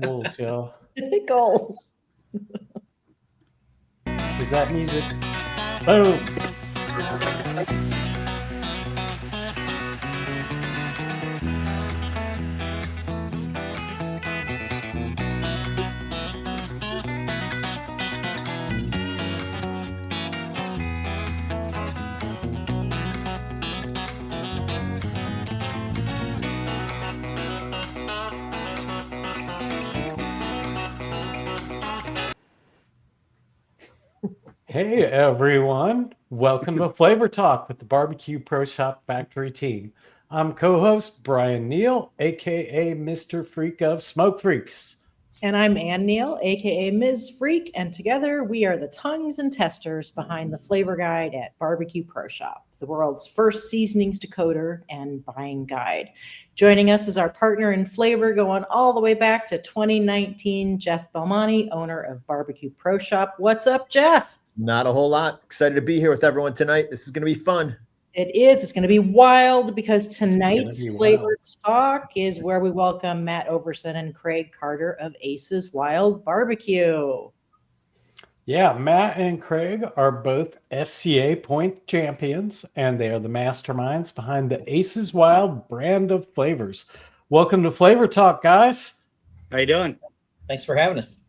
Goals, y'all. Goals. Is that music? Boom. Hey everyone, welcome to Flavor Talk with the Barbecue Pro Shop Factory team. I'm co-host Brian Neal, aka Mr. Freak of Smoke Freaks. And I'm Ann Neal, aka Ms. Freak, and together we are the tongues and testers behind the flavor guide at Barbecue Pro Shop, the world's first seasonings decoder and buying guide. Joining us is our partner in flavor going all the way back to 2019, Jeff Belmonte, owner of Barbecue Pro Shop. What's up, Jeff? Not a whole lot. Excited to be here with everyone tonight. This is going to be fun. It is. It's going to be wild because tonight's Flavor Talk is where we welcome Matt Ouverson and Craig Carter of Ace's Wild Barbecue. Yeah, Matt and Craig are both SCA point champions, and they are the masterminds behind the Ace's Wild brand of flavors. Welcome to Flavor Talk, guys. How you doing? Thanks for having us.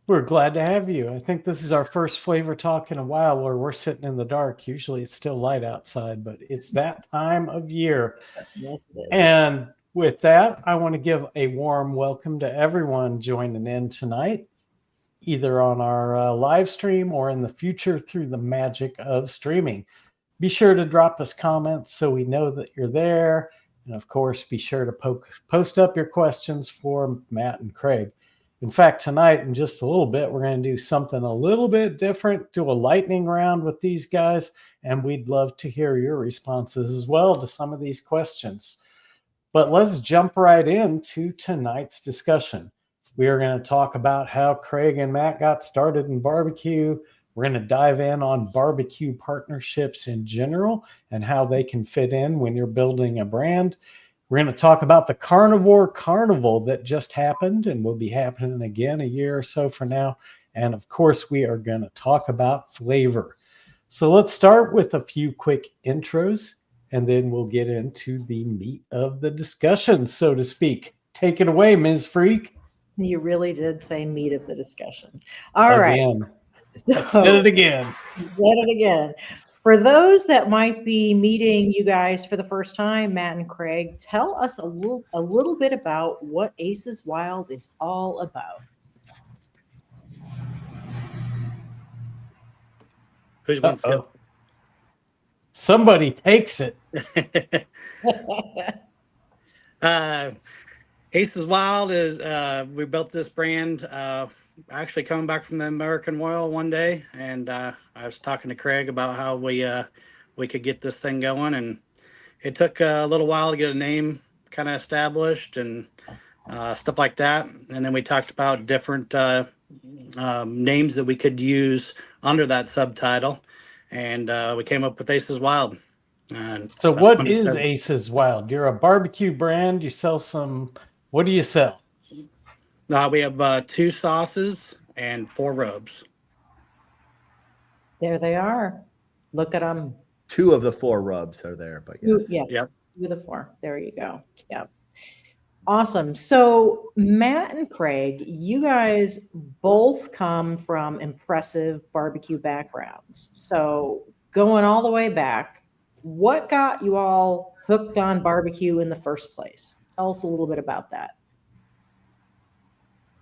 We're glad to have you. I think this is our first Flavor Talk in a while where we're sitting in the dark. Usually it's still light outside, but it's that time of year. Yes, it is. And with that, I want to give a warm welcome to everyone joining in tonight, either on our live stream or in the future through the magic of streaming. Be sure to drop us comments so we know that you're there. And of course, be sure to post up your questions for Matt and Craig. In fact, tonight, in just a little bit, we're going to do something a little bit different, do a lightning round with these guys, and we'd love to hear your responses as well to some of these questions. But let's jump right into tonight's discussion. We are going to talk about how Craig and Matt got started in barbecue. We're going to dive in on barbecue partnerships in general and how they can fit in when you're building a brand. We're going to talk about the Carnivore Carnival that just happened and will be happening again a year or so from now. And of course, we are going to talk about flavor. So let's start with a few quick intros, and then we'll get into the meat of the discussion, so to speak. Take it away, Ms. Freak. You really did say meat of the discussion. All right. I said it again. For those that might be meeting you guys for the first time, Matt and Craig, tell us a little bit about what Ace's Wild is all about. Who's wants to go? Somebody takes it. Ace's Wild is we built this brand actually coming back from the American Oil one day, and I was talking to Craig about how we could get this thing going, and it took a little while to get a name kind of established and stuff like that. And then we talked about different names that we could use under that subtitle, and we came up with Ace's Wild. So what is Ace's Wild? You're a barbecue brand. You sell some, what do you sell? We have 2 sauces and 4 rubs. There they are. Look at them. 2 of the 4 rubs are there, but yes. Yeah. Yep. 2 of the 4. There you go. Yep. Awesome. So Matt and Craig, you guys both come from impressive barbecue backgrounds. So going all the way back, what got you all hooked on barbecue in the first place? Tell us a little bit about that.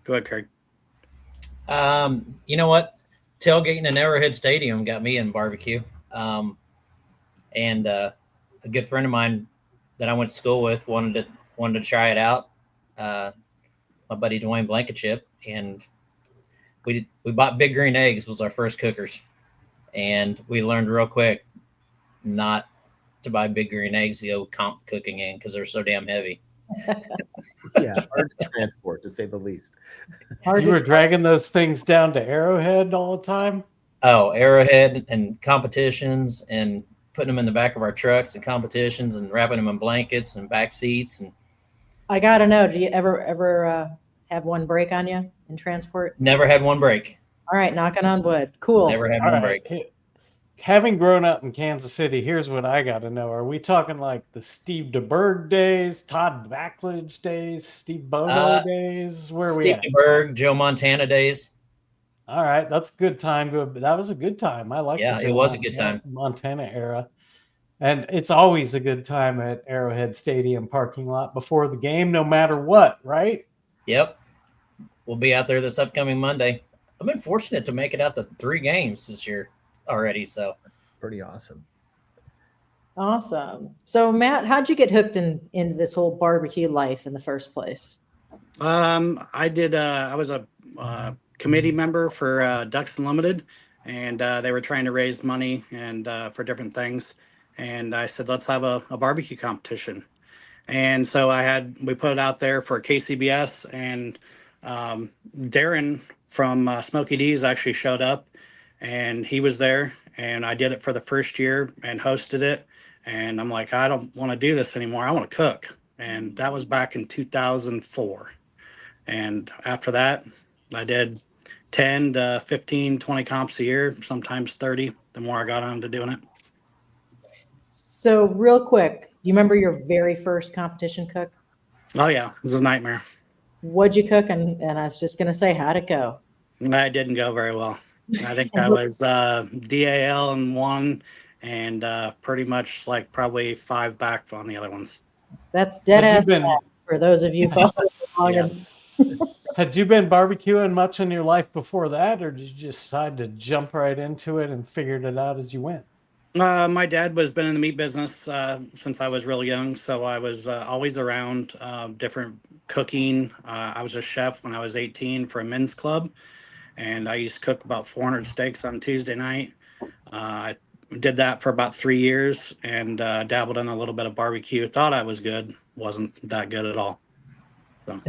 Go ahead, Craig. You know what? Tailgating in Arrowhead Stadium got me in barbecue. And a good friend of mine that I went to school with wanted to try it out. My buddy Dwayne Blankenship, and we bought Big Green Eggs was our first cookers, and we learned real quick not to buy Big Green Eggs to go comp cooking in because they're so damn heavy. Yeah, hard to transport, to say the least. You were dragging those things down to Arrowhead all the time? Oh, Arrowhead and competitions, and putting them in the back of our trucks and competitions, and wrapping them in blankets and back seats. And I gotta know, do you ever have one break on you in transport? Never had one break. All right, knocking on wood. Cool. Never had All one right. break. Having grown up in Kansas City, here's what I got to know. Are we talking like the Steve DeBerg days, Todd Backledge days, Steve Bono days? Where are we Steve at? DeBerg, Joe Montana days. All right. That's a good time. That was a good time. I like Yeah, it was a good time. Montana era. And it's always a good time at Arrowhead Stadium parking lot before the game, no matter what, right? Yep. We'll be out there this upcoming Monday. I've been fortunate to make it out to 3 games this year already. So Pretty awesome. Awesome. So Matt, how'd you get hooked into this whole barbecue life in the first place? I did. I was a committee member for Ducks Unlimited, and they were trying to raise money and for different things. And I said, let's have a barbecue competition. And so we put it out there for KCBS, and Darren from Smoky D's actually showed up, and he was there, and I did it for the first year and hosted it. And I'm like, I don't want to do this anymore. I want to cook. And that was back in 2004. And after that, I did 10 to 15, 20 comps a year, sometimes 30, the more I got on to doing it. So real quick, do you remember your very first competition cook? Oh, yeah, it was a nightmare. What'd you cook? And I was just going to say, how'd it go? That didn't go very well. I think I was DAL in one and pretty much like probably 5 back on the other ones. That's dead Had you ass been- fast for those of you following along. Yeah. Had you been barbecuing much in your life before that, or did you just decide to jump right into it and figured it out as you went? My dad was been in the meat business since I was real young, so I was always around different cooking. I was a chef when I was 18 for a men's club, and I used to cook about 400 steaks on Tuesday night. I did that for about 3 years and dabbled in a little bit of barbecue. Thought I was good, wasn't that good at all. So.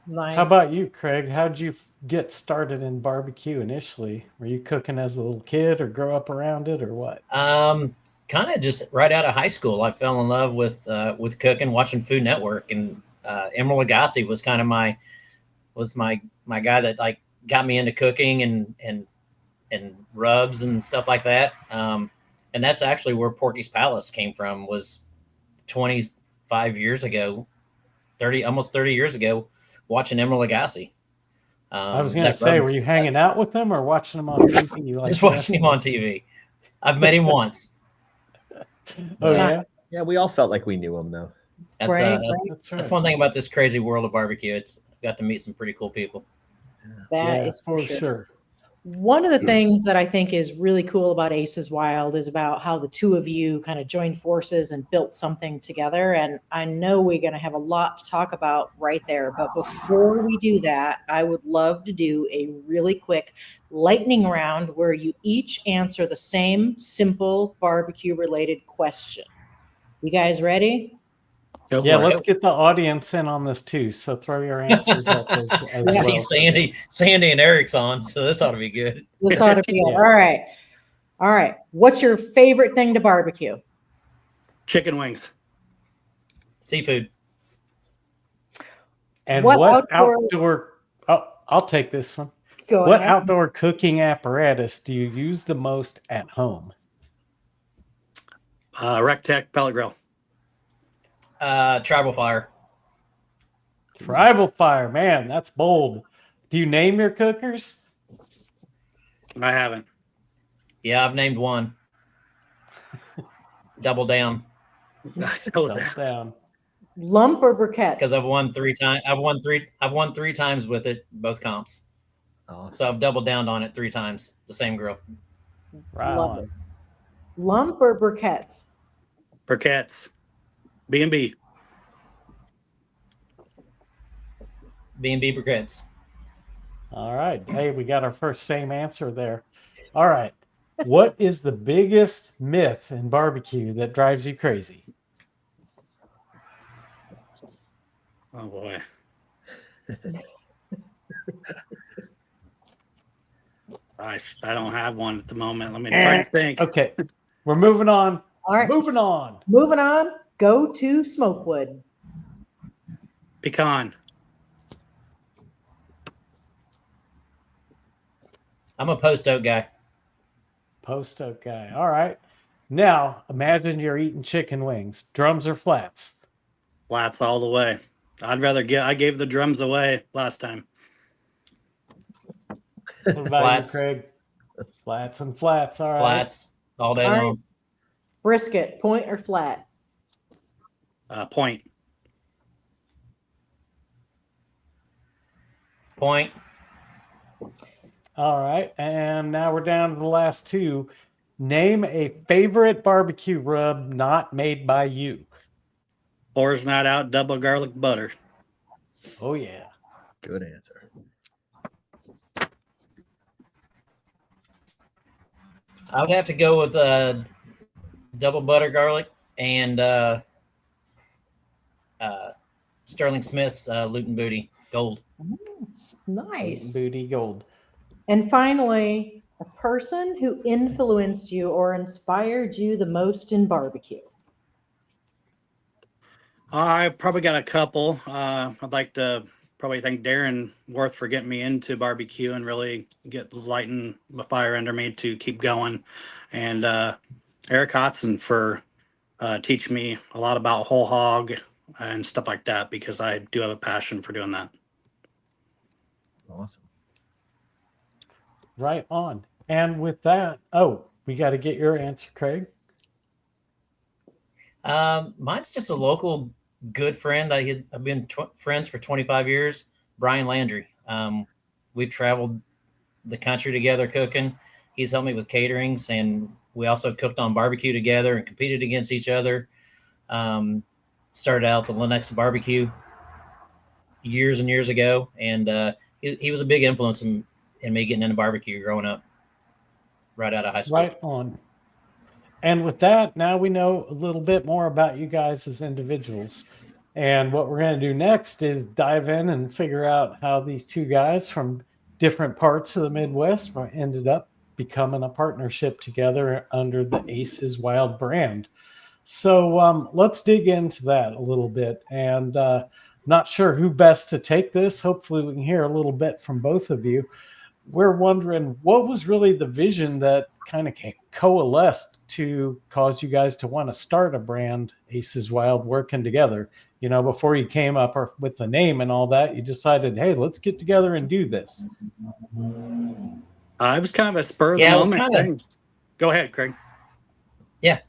Nice. How about you, Craig? How'd you get started in barbecue initially? Were you cooking as a little kid or grow up around it or what? Kind of just right out of high school, I fell in love with cooking, watching Food Network, and Emeril Lagasse was kind of my guy that like got me into cooking and rubs and stuff like that. And that's actually where Porky's Palace came from, was 25 years ago, almost 30 years ago, watching Emeril Lagasse. I was going to say, were you hanging out with him or watching him on TV? You like just watching him on TV. I've met him once. Oh, yeah? Yeah, we all felt like we knew him, though. That's, Right, that's one thing about this crazy world of barbecue. It's got to meet some pretty cool people. That is for sure. One of the things that I think is really cool about Aces Wild is about how the two of you kind of joined forces and built something together. And I know we're going to have a lot to talk about right there. But before we do that, I would love to do a really quick lightning round where you each answer the same simple barbecue related question. You guys ready? Yeah, let's get the audience in on this too. So throw your answers up as I well. see Sandy and Eric's on, so this ought to be good. This ought to be Yeah. all right. All right. What's your favorite thing to barbecue? Chicken wings. Seafood. And What what outdoor- outdoor I'll take this one. Go What ahead. outdoor cooking apparatus do you use the most at home? Rectech pellet grill. Tribal fire. Tribal fire, man, that's bold. Do you name your cookers? I haven't. Yeah, I've named one. Double down, Double down. Lump or briquette? because I've won 3 times. I've won 3 times with it, both comps. Awesome. So I've doubled down on it 3 times. The same grill. Right Love on. it. Lump or briquettes? Briquettes. B&B. B&B briquettes. All right. Hey, we got our first same answer there. All right. What is the biggest myth in barbecue that drives you crazy? Oh boy. I don't have one at the moment. Let me try to think. Okay. We're moving on. All right. Moving on. Moving on. Go to Smokewood. Pecan. I'm a post oak guy. Post oak guy. All right. Now imagine you're eating chicken wings. Drums or flats? Flats all the way. I gave the drums away last time. What about Flats. you, Craig? Flats and flats. All right. Flats all day All right. long. Brisket, point or flat? Point. Point. All right. And now we're down to the last two. Name a favorite barbecue rub not made by you. Fours not out, double garlic butter. Oh, yeah. Good answer. I would have to go with double butter garlic and Sterling Smith's Luton Booty Gold. Nice. Booty gold. And finally, a person who influenced you or inspired you the most in barbecue. I probably got a couple. I'd like to probably thank Darren Worth for getting me into barbecue and really lighting the fire under me to keep going. And Eric Hodson for teaching me a lot about whole hog and stuff like that, because I do have a passion for doing that. Awesome. Right on. And with that, we got to get your answer, Craig. Mine's just a local good friend. I've been friends for 25 years. Brian Landry. We've traveled the country together cooking. He's helped me with caterings, and we also cooked on barbecue together and competed against each other. Started out the Lenexa barbecue years and years ago, and he was a big influence in me getting into barbecue growing up right out of high school. Right on. And with that, now we know a little bit more about you guys as individuals. And what we're going to do next is dive in and figure out how these two guys from different parts of the Midwest ended up becoming a partnership together under the Aces Wild brand. So let's dig into that a little bit. And not sure who best to take this. Hopefully we can hear a little bit from both of you. We're wondering, what was really the vision that kind of coalesced to cause you guys to want to start a brand, Aces Wild, working together? You know, before you came up with the name and all that, you decided, hey, let's get together and do this. It was kind of a spur of the moment thing. Go ahead, Craig. Yeah.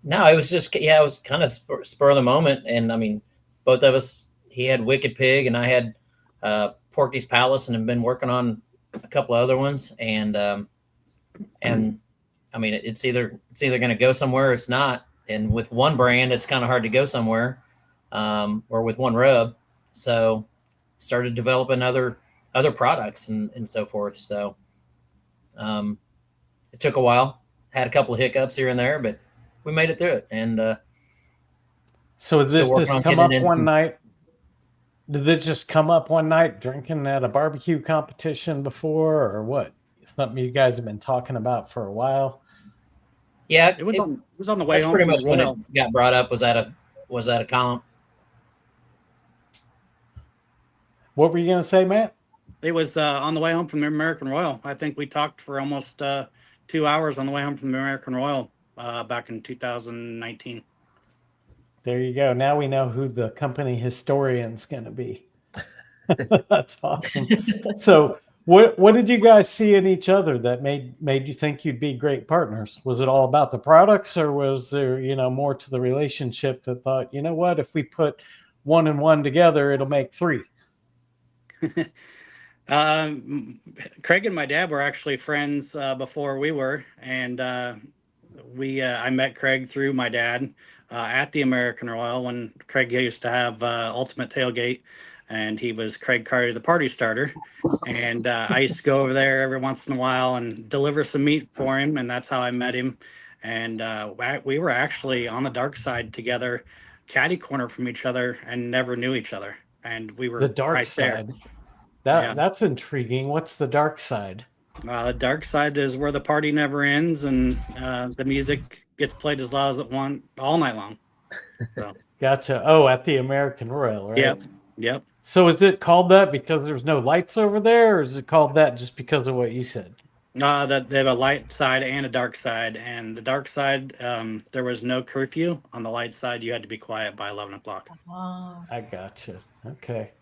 No, it was just, it was kind of spur of the moment. And I mean, both of us, he had Wicked Pig and I had Porky's Palace, and have been working on a couple of other ones. And I mean, it's either going to go somewhere or it's not. And with one brand, it's kind of hard to go somewhere, or with one rub. So started developing other products and so forth. So it took a while, had a couple of hiccups here and there, but we made it through it. And so did this just come up one night? Did this just come up one night drinking at a barbecue competition before, or what? Something you guys have been talking about for a while? Yeah, it was on the way home. Pretty much when it got brought up was at a column. What were you going to say, Matt? It was on the way home from the American Royal. I think we talked for almost 2 hours on the way home from the American Royal back in 2019. There you go. Now we know who the company historian's going to be. That's awesome. So what did you guys see in each other that made you think you'd be great partners? Was it all about the products, or was there, more to the relationship that thought, you know what, if we put one and one together, it'll make three? Craig and my dad were actually friends before we were, and I met Craig through my dad at the American Royal when Craig used to have Ultimate Tailgate, and he was Craig Carty, the party starter. And I used to go over there every once in a while and deliver some meat for him, and that's how I met him. And we were actually on the dark side together, catty corner from each other, and never knew each other. And we were the dark right side. There. That's intriguing. What's the dark side? The dark side is where the party never ends, and the music gets played as loud as it wants all night long. So. Gotcha. Oh, at the American Royal, right? Yep. So is it called that because there's no lights over there, or is it called that just because of what you said? That they have a light side and a dark side, and the dark side, there was no curfew. On the light side, you had to be quiet by 11 o'clock. Oh, I gotcha. Okay.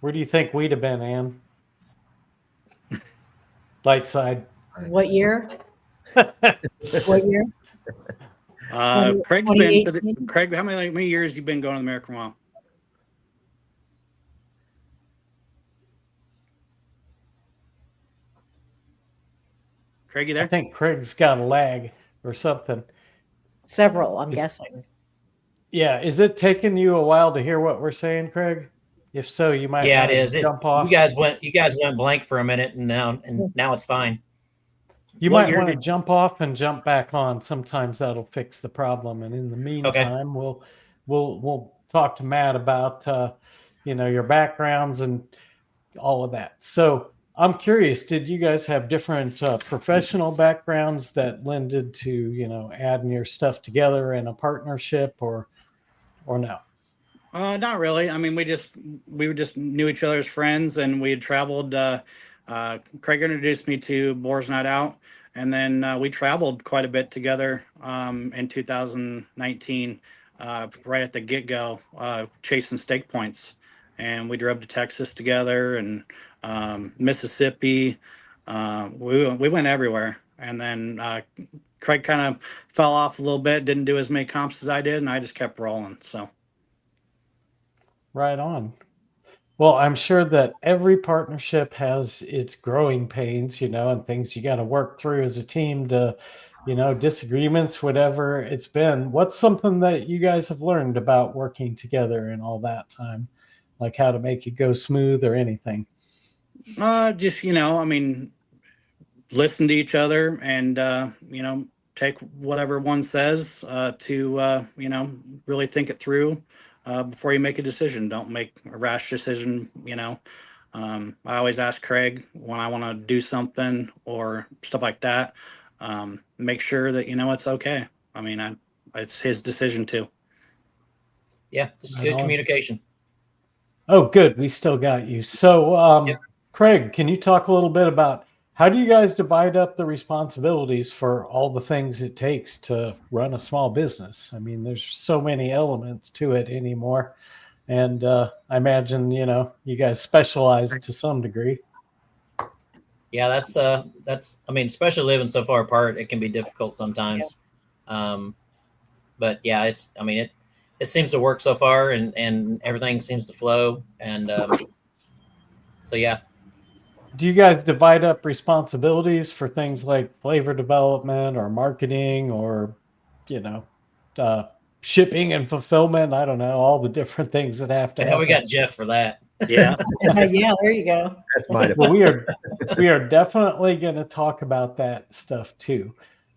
Where do you think we'd have been, Ann? Light side. what year? What year? Craig's been to the, 2018? Craig. How many years you been going to the American Mile? Craig, you I there? think Craig's got a lag or something. Several, I'm Is- guessing. Yeah. Is it taking you a while to hear what we're saying, Craig? If so, you might Yeah, want it to is. jump off. You guys went blank for a minute, and now it's fine. You What might year want to did- jump off and jump back on. Sometimes that'll fix the problem. And in the meantime, we'll talk to Matt about your backgrounds and all of that. So I'm curious, did you guys have different professional backgrounds that lended to adding your stuff together in a partnership or no? Not really. I mean, we just knew each other as friends, and we had traveled. Craig introduced me to Boar's Night Out, and then we traveled quite a bit together in 2019, right at the get go, chasing stake points, and we drove to Texas together and Mississippi. We went everywhere, and then Craig kind of fell off a little bit, didn't do as many comps as I did, and I just kept rolling. So. Right on. Well, I'm sure that every partnership has its growing pains, and things you got to work through as a team to, disagreements, whatever it's been. What's something that you guys have learned about working together in all that time? Like how to make it go smooth or anything? Just I mean, listen to each other and take whatever one says to really think it through before you make a decision. Don't make a rash decision. I always ask Craig when I want to do something or stuff like that. Make sure that it's okay. I mean, it's his decision too. Yeah, just Right good on. communication. Oh, good. We still got you. So, Yep. Craig, can you talk a little bit about how do you guys divide up the responsibilities for all the things it takes to run a small business? I mean, there's so many elements to it anymore. And I imagine, you guys specialize to some degree. Yeah, that's I mean, especially living so far apart, it can be difficult sometimes. But yeah, it seems to work so far, and everything seems to flow. And so yeah. Do you guys divide up responsibilities for things like flavor development or marketing or, uh, shipping and fulfillment? I don't know, all the different things that have to Yeah, happen. we got Jeff for that. Yeah. Yeah, there you go. That's my Well, we are definitely going to talk about that stuff too.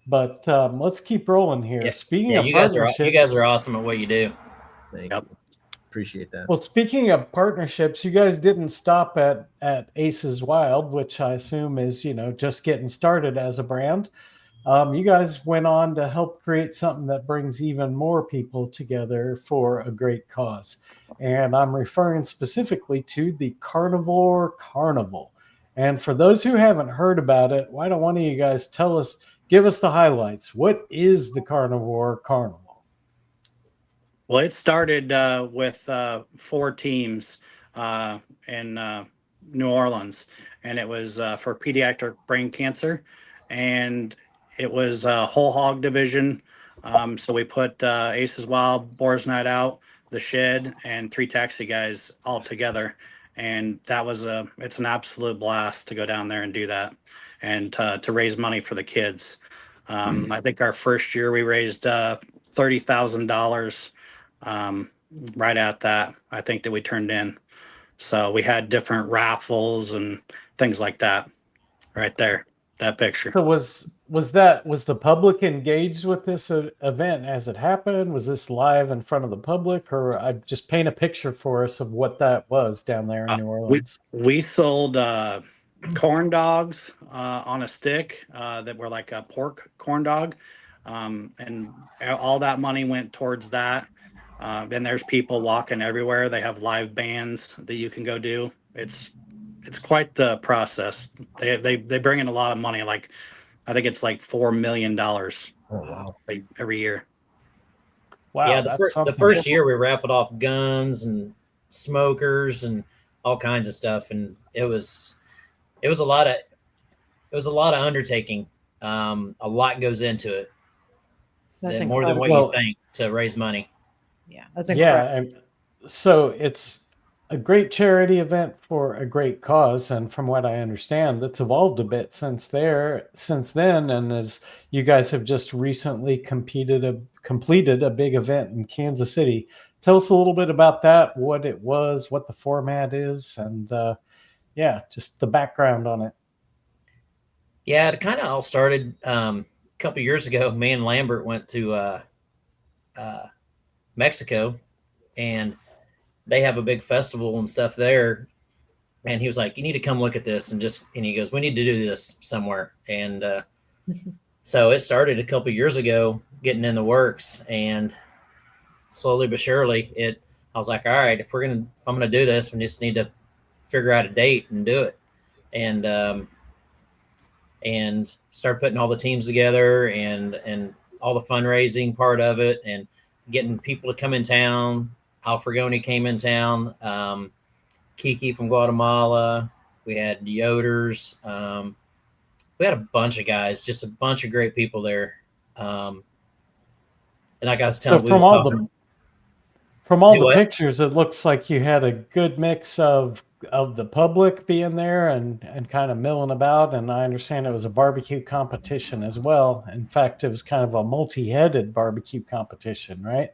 But let's keep rolling here. Yeah. Speaking Yeah, of you guys partnerships, are awesome at what you do. Thank Yep. you. Appreciate that. well, speaking of partnerships, you guys didn't stop at Aces Wild, which I assume is just getting started as a brand. You guys went on to help create something that brings even more people together for a great cause. And I'm referring specifically to the Carnivore Carnival. And for those who haven't heard about it, why don't one of you guys give us the highlights? What is the Carnivore Carnival? Well, it started with 4 teams in New Orleans, and it was for pediatric brain cancer, and it was a whole hog division. So we put Aces Wild, Boar's Night Out, The Shed, and 3 taxi guys all together, and it's an absolute blast to go down there and do that, and to raise money for the kids. I think our first year we raised $30,000 right at that, I think, that we turned in. So we had different raffles and things like that right there, that picture. So was the public engaged with this event as it happened? Was this live in front of the public, or I just paint a picture for us of what that was down there in New Orleans? We sold corn dogs on a stick that were like a pork corn dog. And all that money went towards that. And there's people walking everywhere. They have live bands that you can go do. It's it's quite the process. They bring in a lot of money. Like I think it's like $4 million every year. Wow, Yeah, that's the something. first year we raffled off guns and smokers and all kinds of stuff, and it was a lot of undertaking. A lot goes into it. That's More than incredible. what Well, you think to raise money. Yeah, that's incredible. Yeah, and so it's a great charity event for a great cause, and from what I understand, that's evolved a bit since then. And as you guys have just recently completed a big event in Kansas City, tell us a little bit about that, what it was, what the format is, and yeah, just the background on it. Yeah, it kind of all started a couple years ago. Me and Lambert went to Mexico, and they have a big festival and stuff there. And he was like, "You need to come look at this," and he goes, "We need to do this somewhere." And so it started a couple years ago, getting in the works, and slowly but surely, I was like, "All right, if I'm gonna do this, we just need to figure out a date and do it." And start putting all the teams together and all the fundraising part of it, and getting people to come in town. Alfregoni came in town. Kiki from Guatemala. We had Yoders. We had a bunch of guys, just a bunch of great people there. And like I was telling, So we was talking. From all Do the what? pictures, it looks like you had a good mix of the public being there and kind of milling about. And I understand it was a barbecue competition as well. In fact, it was kind of a multi-headed barbecue competition, right?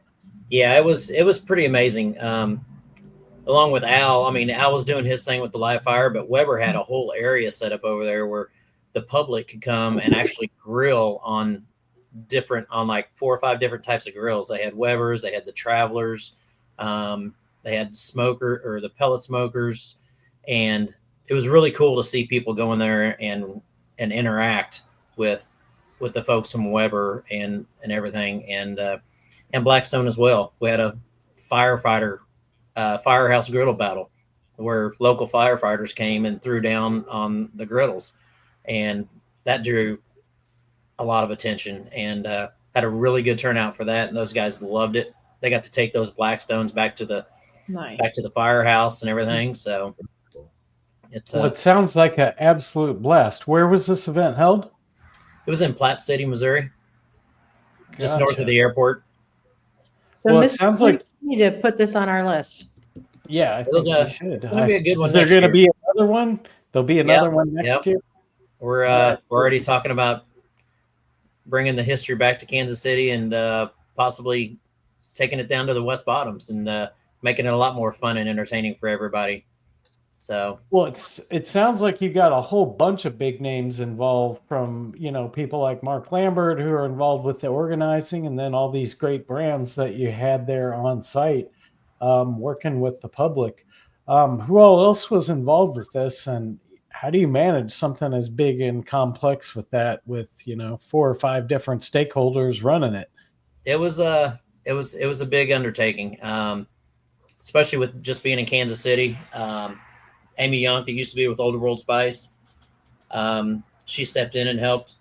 Yeah, it was pretty amazing. Along with Al, I mean, Al was doing his thing with the live fire, but Weber had a whole area set up over there where the public could come and actually grill on like 4 or 5 different types of grills. They had Weber's, they had the Travelers, they had the pellet smokers, and it was really cool to see people go in there and interact with the folks from Weber and everything, and Blackstone as well. We had a firehouse griddle battle where local firefighters came and threw down on the griddles, and that drew a lot of attention, and had a really good turnout for that. And those guys loved it. They got to take those Blackstones back to the firehouse and everything. So Well, it sounds like an absolute blast. Where was this event held? It was in Platte City, Missouri, just north Gotcha. of the airport. So, Well, it Mr. sounds we like need to put this on our list. yeah, I think we should. It's going to be a good one. Is there next going to year. be another one? There'll be another one next year. We're already talking about bringing the history back to Kansas City and possibly taking it down to the West Bottoms and making it a lot more fun and entertaining for everybody. So, well, it sounds like you got a whole bunch of big names involved, from people like Mark Lambert, who are involved with the organizing, and then all these great brands that you had there on site, working with the public. Who all else was involved with this, and how do you manage something as big and complex with 4 or 5 different stakeholders running it? It was a big undertaking, especially with just being in Kansas City. Amy Young, that used to be with Older World Spice, she stepped in and helped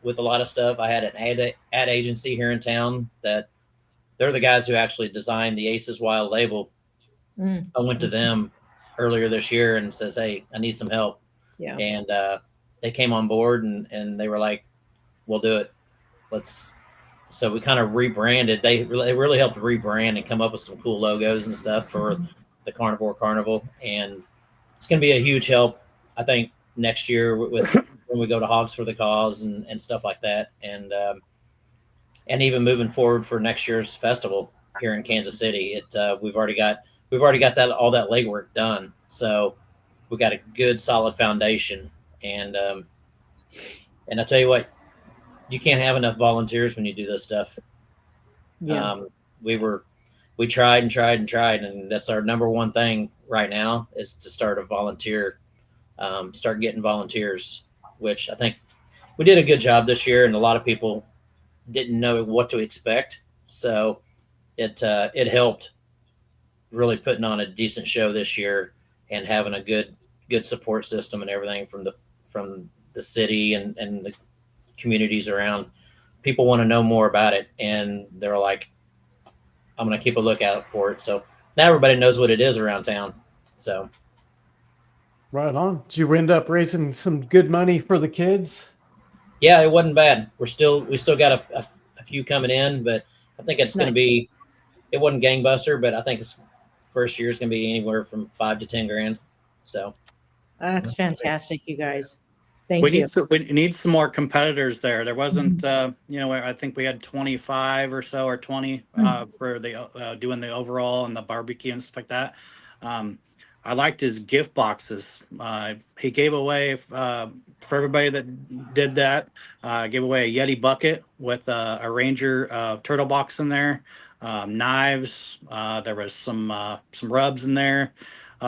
with a lot of stuff. I had an ad agency here in town that they're the guys who actually designed the Aces Wild label. I went to them earlier this year and says, "Hey, I need some help." Yeah. And they came on board and they were like, "We'll do it. So we kind of rebranded. They really helped rebrand and come up with some cool logos and stuff for the Carnivore Carnival. And it's going to be a huge help, I think, next year with when we go to Hogs for the Cause and stuff like that. And even moving forward for next year's festival here in Kansas City, we've already got all that legwork done. So we got a good solid foundation. And I tell you what, you can't have enough volunteers when you do this stuff. Yeah. We tried and tried and tried, and that's our number one thing right now is to start getting volunteers, which I think we did a good job this year, and a lot of people didn't know what to expect. So it helped really putting on a decent show this year and having a good good support system and everything from the city and the communities around. People want to know more about it, and they're like, I'm going to keep a lookout for it. So now everybody knows what it is around town. So Right on. Did you end up raising some good money for the kids? yeah, it wasn't bad. We still got a few coming in, but I think it's going to Nice. be, it wasn't gangbuster, but I think it's first year is going to be anywhere from 5 to 10 grand. So That's fantastic, you guys. Thank We you. need some more competitors there. There wasn't, I think we had 25 or so, or 20 for the doing the overall and the barbecue and stuff like that. I liked his gift boxes. He gave away for everybody that did that. Gave away a Yeti bucket with a Ranger turtle box in there, knives. There was some rubs in there,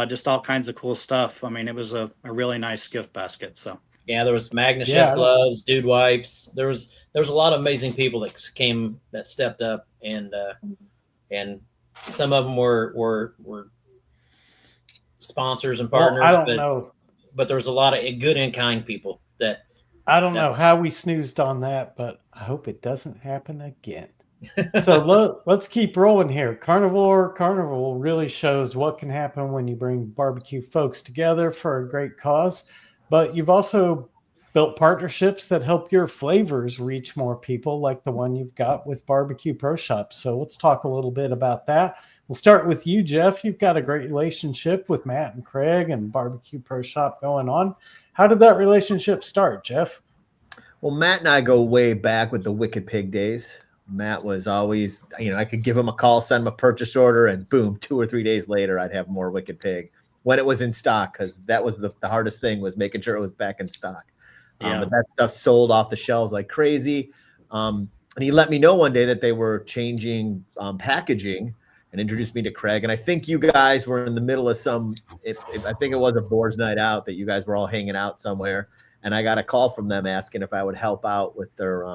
just all kinds of cool stuff. I mean, it was a really nice gift basket. So. yeah, there was Magna Yeah. Chef gloves, dude wipes. There was a lot of amazing people that stepped up, and some of them were sponsors and partners. Well, I don't know. But there was a lot of good in kind people that. I don't know how we snoozed on that, but I hope it doesn't happen again. So let's keep rolling here. Carnivore Carnival really shows what can happen when you bring barbecue folks together for a great cause. But you've also built partnerships that help your flavors reach more people, like the one you've got with Barbecue Pro Shop. So let's talk a little bit about that. We'll start with you, Jeff. You've got a great relationship with Matt and Craig and Barbecue Pro Shop going on. How did that relationship start, Jeff? Well, Matt and I go way back with the Wicked Pig days. Matt was always, I could give him a call, send him a purchase order, and boom, 2 or 3 days later, I'd have more Wicked Pig when it was in stock, because that was the hardest thing, was making sure it was back in stock. Yeah. But that stuff sold off the shelves like crazy. And he let me know one day that they were changing packaging and introduced me to Craig. And I think you guys were in the middle of I think it was a boards night out that you guys were all hanging out somewhere. And I got a call from them asking if I would help out with their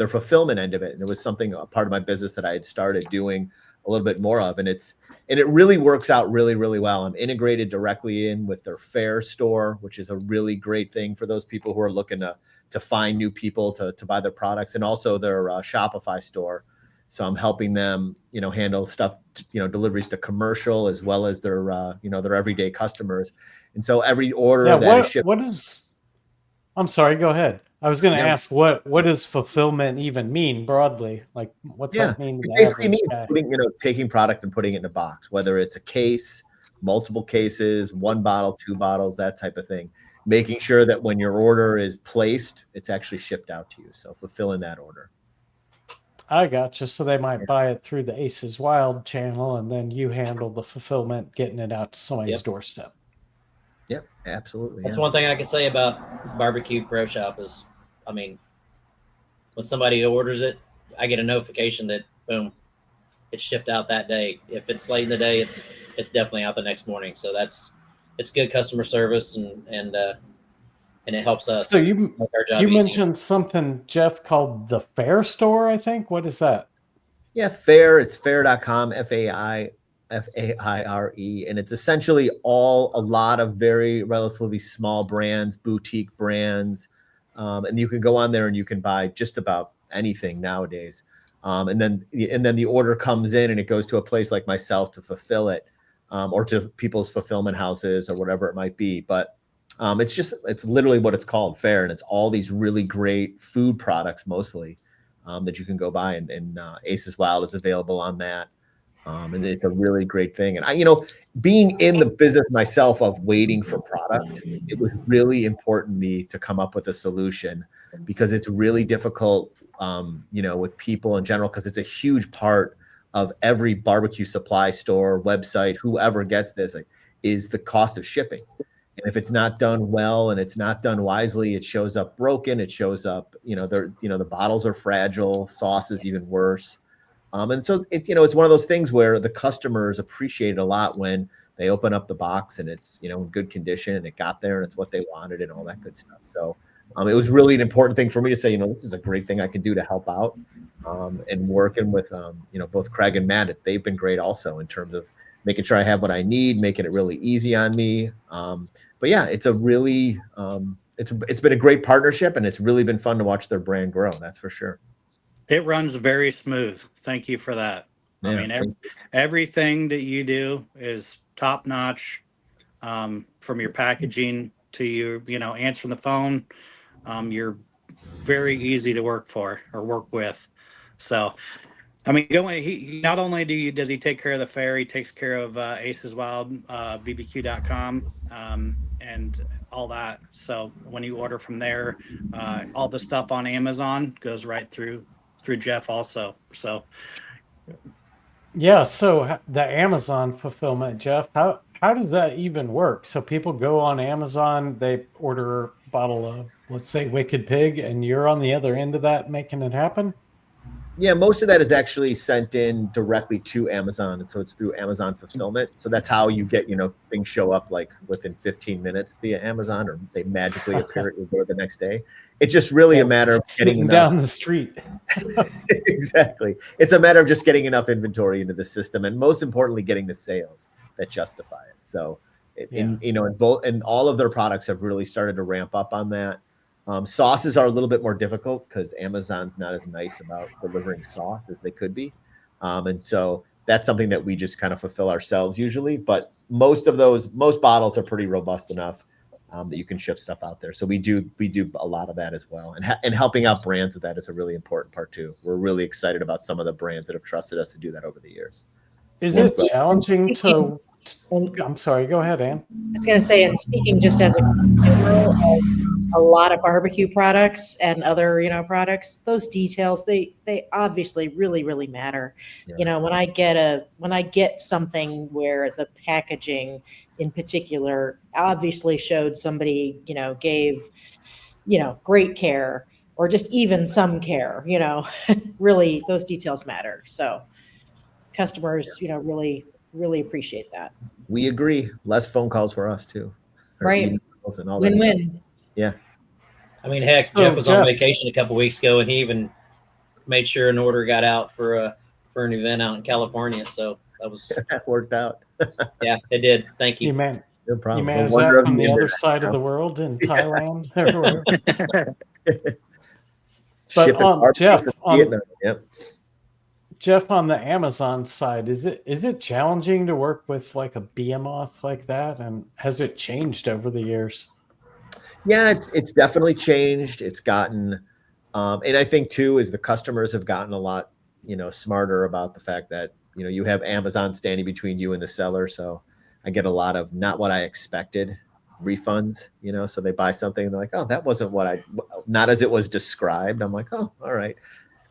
fulfillment end of it. And it was a part of my business that I had started doing a little bit more of. And it really works out really, really well. I'm integrated directly in with their Fair store, which is a really great thing for those people who are looking to find new people to buy their products, and also their Shopify store. So I'm helping them, handle stuff, deliveries to commercial as well as their everyday customers. And so every order that is shipped. I'm sorry, go ahead. I was going to ask, what does fulfillment even mean broadly? Like, what's that mean to the basically average means guy? taking product and putting it in a box, whether it's a case, multiple cases, 1 bottle, 2 bottles, that type of thing. Making sure that when your order is placed, it's actually shipped out to you. So fulfilling that order. I gotcha. So they might buy it through the Aces Wild channel, and then you handle the fulfillment, getting it out to somebody's doorstep. Yep, absolutely. That's one thing I can say about Barbecue Pro Shop is, when somebody orders it, I get a notification that boom, it's shipped out that day. If it's late in the day, it's definitely out the next morning. So it's good customer service, and it helps us. So you make our job mentioned something, Jeff, called the Fair store, I think. What is that? Yeah, Fair. It's fair.com, FAIRE. And it's essentially a lot of very relatively small brands, boutique brands. And you can go on there and you can buy just about anything nowadays. And then the order comes in and it goes to a place like myself to fulfill it, or to people's fulfillment houses or whatever it might be. But it's literally what it's called, Fair. And it's all these really great food products mostly that you can go buy. And Aces Wild is available on that. And it's a really great thing. And being in the business myself of waiting for product, it was really important to me to come up with a solution, because it's really difficult, with people in general, because it's a huge part of every barbecue supply store, website, whoever gets this, is the cost of shipping. And if it's not done well and it's not done wisely, it shows up broken. It shows up, the bottles are fragile, sauce is even worse. And so it's one of those things where the customers appreciate it a lot when they open up the box and it's, in good condition and it got there and it's what they wanted and all that good stuff. So it was really an important thing for me to say, this is a great thing I can do to help out, and working with, both Craig and Matt. They've been great also in terms of making sure I have what I need, making it really easy on me. But but yeah, it's a really it's been a great partnership, and it's really been fun to watch their brand grow. That's for sure. It runs very smooth. Thank you for that. Yeah, I mean, everything that you do is top notch, from your packaging to your, answering the phone. You're very easy to work for or work with. So, I mean, he not only does he take care of the fair, he takes care of Aces Wild, BBQ.com, and all that. So when you order from there, all the stuff on Amazon goes right through Jeff also. So Yeah, so the Amazon fulfillment, Jeff, how does that even work? So people go on Amazon, they order a bottle of, let's say, Wicked Pig, and you're on the other end of that making it happen? Yeah, most of that is actually sent in directly to Amazon, and so it's through Amazon fulfillment. So that's how you get, things show up like within 15 minutes via Amazon, or they magically appear at your door the next day. It's just really a matter of getting enough down the street. Exactly. It's a matter of just getting enough inventory into the system, and most importantly, getting the sales that justify it. So, and all of their products have really started to ramp up on that. Sauces are a little bit more difficult because Amazon's not as nice about delivering sauce as they could be. And so that's something that we just kind of fulfill ourselves usually. But most bottles are pretty robust enough that you can ship stuff out there. So we do a lot of that as well. And helping out brands with that is a really important part too. We're really excited about some of the brands that have trusted us to do that over the years. Is it challenging to... I'm sorry, go ahead, Ann. I was going to say, and speaking just as a consumer of a lot of barbecue products and other, products, those details, they obviously really, really matter. Yeah. When I get something where the packaging in particular obviously showed somebody, gave, great care, or just even some care, really those details matter. So customers, really, really appreciate that. We agree. Less phone calls for us too. Right. Emails and all that Win-win. stuff. Yeah. I mean, heck, So, Jeff was on vacation a couple weeks ago, and he even made sure an order got out for an event out in California. So that worked out. Yeah, it did. Thank you. No problem. You managed that from the other side of the world in Thailand. But Jeff, on the Amazon side, is it challenging to work with like a behemoth like that, and has it changed over the years? Yeah, it's definitely changed. It's gotten, and I think too is the customers have gotten a lot, smarter about the fact that you have Amazon standing between you and the seller. So I get a lot of not what I expected refunds. So they buy something and they're like, oh, that wasn't not as it was described. I'm like, oh, all right.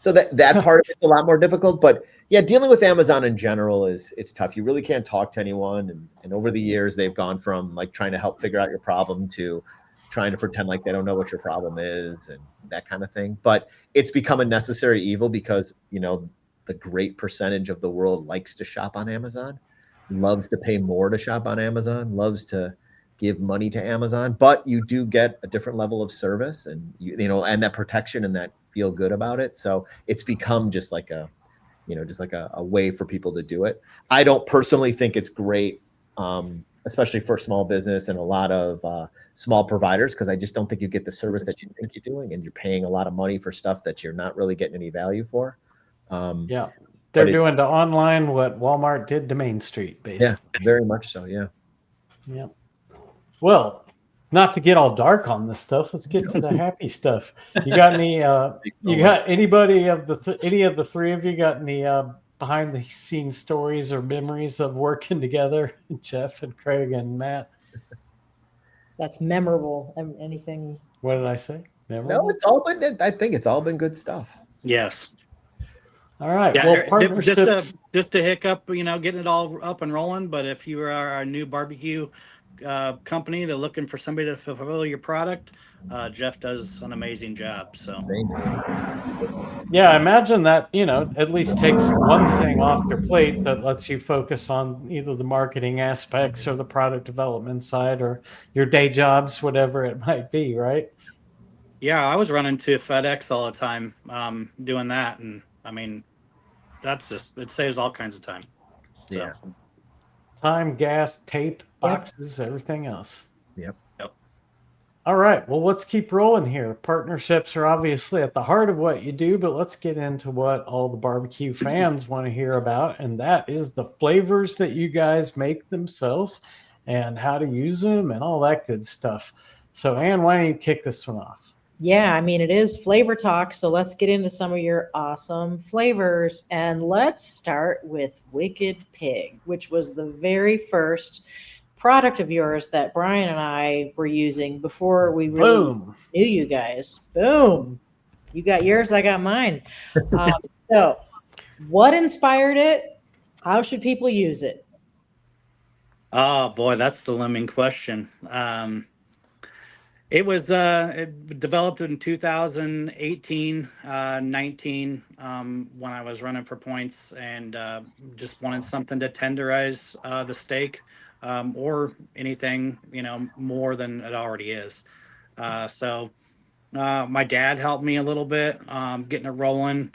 So that part of it's a lot more difficult, but yeah, dealing with Amazon in general it's tough. You really can't talk to anyone. And over the years, they've gone from like trying to help figure out your problem to trying to pretend like they don't know what your problem is and that kind of thing. But it's become a necessary evil because, the great percentage of the world likes to shop on Amazon, loves to pay more to shop on Amazon, loves to give money to Amazon, but you do get a different level of service and and that protection and that feel good about it. So it's become just like a way for people to do it. I don't personally think it's great, especially for small business and a lot of small providers, because I just don't think you get the service that you think you're doing, and you're paying a lot of money for stuff that you're not really getting any value for. Yeah, they're doing to online what Walmart did to Main Street, basically. Yeah, very much so. Yeah. Yeah. Well, not to get all dark on this stuff, let's get to the happy stuff. You got any? You got anybody of any of the three of you got any behind the scenes stories or memories of working together, Jeff and Craig and Matt? That's memorable. Anything? What did I say? Memorable? No, it's all been. I think it's all been good stuff. yes. All right. Yeah, Well, partnerships. just a hiccup, getting it all up and rolling. But if you are a new barbecue company that's looking for somebody to fulfill your product, Jeff does an amazing job. So Yeah, I imagine that, at least takes one thing off your plate that lets you focus on either the marketing aspects or the product development side or your day jobs, whatever it might be, right? yeah, I was running to FedEx all the time, doing that, and I mean, it saves all kinds of time. So. Yeah. Time, gas, tape, boxes, everything else. Yep. All right. Well, let's keep rolling here. Partnerships are obviously at the heart of what you do, but let's get into what all the barbecue fans want to hear about. And that is the flavors that you guys make themselves and how to use them and all that good stuff. So, Ann, why don't you kick this one off? Yeah, I mean, it is flavor talk. So let's get into some of your awesome flavors. And let's start with Wicked Pig, which was the very first product of yours that Brian and I were using before we really Boom. knew you guys. Boom. You got yours, I got mine. So, what inspired it? How should people use it? Oh boy, that's the lemming question. It developed in 2018, 19, when I was running for points and just wanted something to tenderize the steak, or anything, more than it already is. So my dad helped me a little bit, getting it rolling.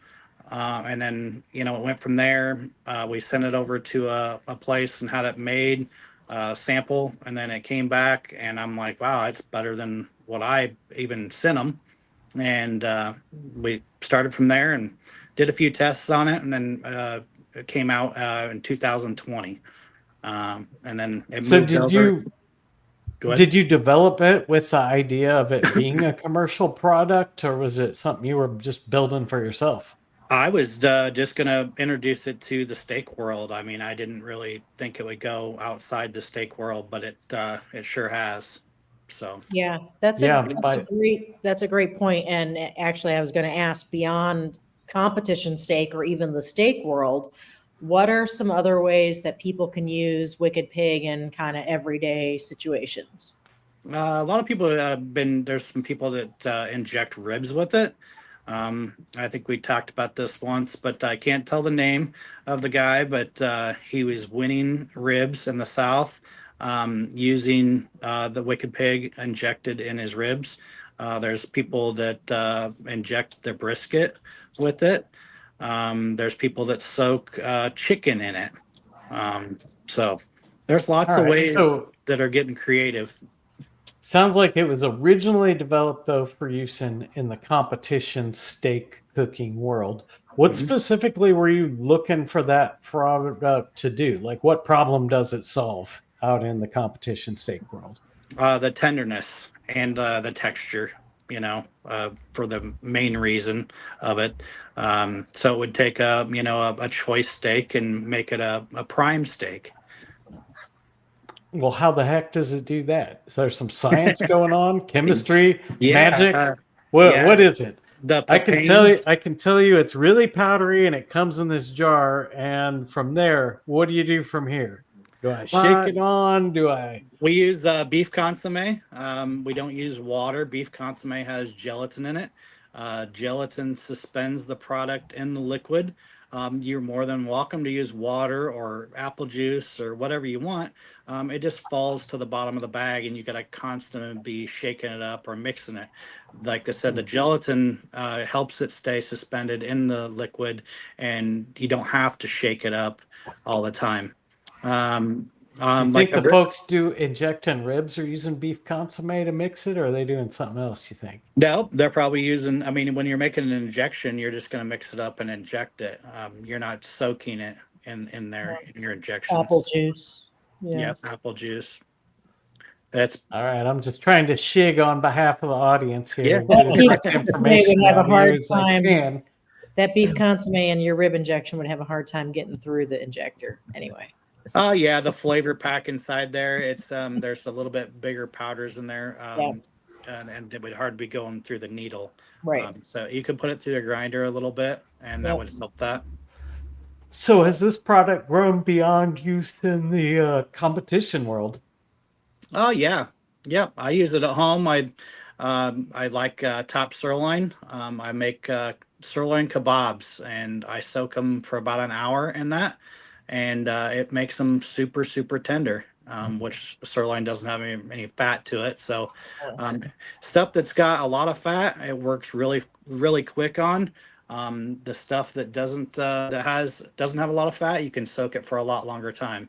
And then, it went from there. We sent it over to a place and had it made, sample. And then it came back and I'm like, wow, it's better than what I even sent them. And we started from there and did a few tests on it. And then it came out in 2020. And then it So, moved over. Go ahead. did you develop it with the idea of it being a commercial product, or was it something you were just building for yourself? I was just going to introduce it to the steak world. I mean, I didn't really think it would go outside the steak world, but it sure has. So Yeah, Yeah, that's a great point. And actually, I was going to ask, beyond competition steak or even the steak world, what are some other ways that people can use Wicked Pig in kind of everyday situations? a lot of people have been, there's some people that inject ribs with it. I think we talked about this once, but I can't tell the name of the guy, but he was winning ribs in the South, using the Wicked Pig injected in his ribs. There's people that inject their brisket with it. There's people that soak chicken in it. So there's lots all of right. ways So, that are getting creative. sounds like it was originally developed, though, for use in the competition steak cooking world. What Mhm. specifically were you looking for that product to do? Like, what problem does it solve out in the competition steak world? The tenderness and the texture, for the main reason of it. So it would take a choice steak and make it a prime steak. Well, how the heck does it do that? Is there some science going on? Chemistry? Yeah, Magic? yeah. What is it? The I propane. can tell you it's really powdery and it comes in this jar. And from there, what do you do from here? Do I shake Uh, it on? Do I? we use beef consomme. We don't use water. Beef consomme has gelatin in it. Gelatin suspends the product in the liquid. You're more than welcome to use water or apple juice or whatever you want. It just falls to the bottom of the bag, and you got to constantly be shaking it up or mixing it. Like I said, the gelatin helps it stay suspended in the liquid, and you don't have to shake it up all the time. Um, You like think the folks do injecting ribs are using beef consomme to mix it, or are they doing something else? You think? No, they're probably using, I mean, when you're making an injection, you're just going to mix it up and inject it. You're not soaking it in there in your injections. Apple juice. Yeah. Yep, apple juice. That's All right, I'm just trying to shig on behalf of the audience here. Yeah. And get as Beef much consomme information would have a out here hard as I time. can. That beef consomme and your rib injection would have a hard time getting through the injector anyway. oh yeah, the flavor pack inside there. It's there's a little bit bigger powders in there. And it would hard be going through the needle. Right. So you could put it through the grinder a little bit, and that Yep. would help that. So has this product grown beyond use in the competition world? Oh yeah, yeah. I use it at home. I like top sirloin. I make sirloin kebabs, and I soak them for about an hour in that, and it makes them super super tender. Which sirloin doesn't have any fat to it, so stuff that's got a lot of fat, it works really really quick on. The stuff that doesn't have a lot of fat, you can soak it for a lot longer time.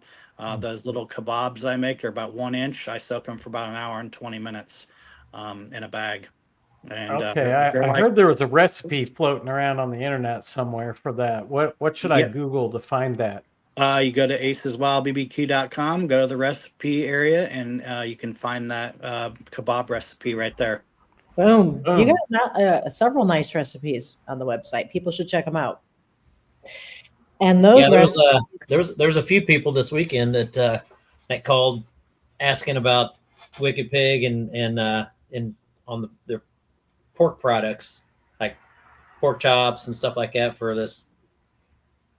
Those little kebabs I make, they're about 1 inch. I soak them for about an hour and 20 minutes. in a bag. And Okay, they're I like, heard there was a recipe floating around on the internet somewhere for that. What should I Yeah. Google to find that? You go to aceswildbbq.com, go to the recipe area, and you can find that kebab recipe right there. Boom. You Boom. got several nice recipes on the website. People should check them out. And those Yeah, recipes, there's a few people this weekend that called asking about Wicked Pig and on their pork products like pork chops and stuff like that for this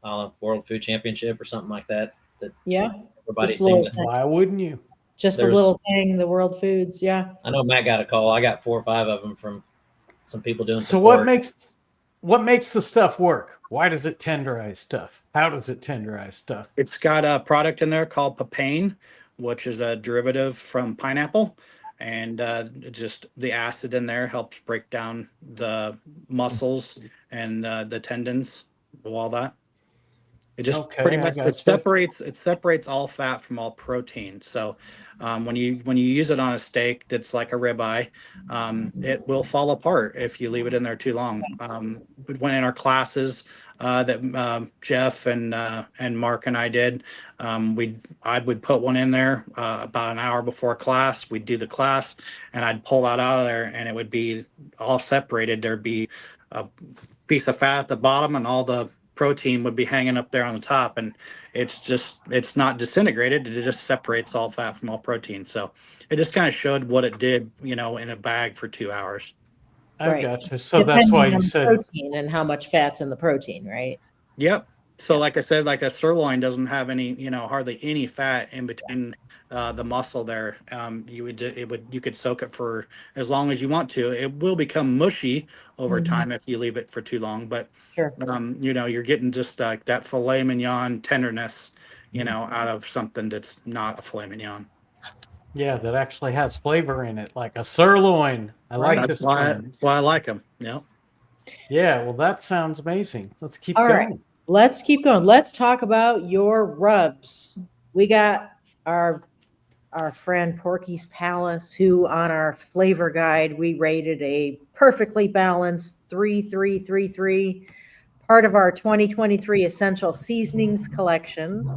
I don't know, World Food Championship or something like that. That yeah, everybody just a little seemed to. thing. Why wouldn't you? Just a There's- little thing, the World Foods, yeah. I know Matt got a call. I got 4 or 5 of them from some people doing. So support. what makes the stuff work? Why does it tenderize stuff? How does it tenderize stuff? It's got a product in there called papain, which is a derivative from pineapple. And just the acid in there helps break down the muscles and the tendons, all that. It just Okay, pretty I much gotcha. it separates all fat from all protein. So when you use it on a steak that's like a ribeye, it will fall apart if you leave it in there too long. But when in our classes that Jeff and Mark and I did, I would put one in there about an hour before class. We'd do the class, and I'd pull that out of there, and it would be all separated. There'd be a piece of fat at the bottom, and all the protein would be hanging up there on the top, and it's not disintegrated. It just separates all fat from all protein. So it just kind of showed what it did, in a bag for 2 hours. I Right. gotcha. So that's why Depending you on the said protein and how much fat's in the protein, right? Yep. So like I said, like a sirloin doesn't have any, hardly any fat in between the muscle there. You could soak it for as long as you want to. It will become mushy over Mhm. time if you leave it for too long, but Sure. you're getting just like that filet mignon tenderness, out of something that's not a filet mignon. yeah, that actually has flavor in it, like a sirloin. I like Right. this That's one. why I like them. Yeah. Yeah, well, that sounds amazing. Let's keep All right. going. Let's keep going. Let's talk about your rubs. We got our friend Porky's Palace, who on our flavor guide we rated a perfectly balanced 3-3-3-3, part of our 2023 essential seasonings collection.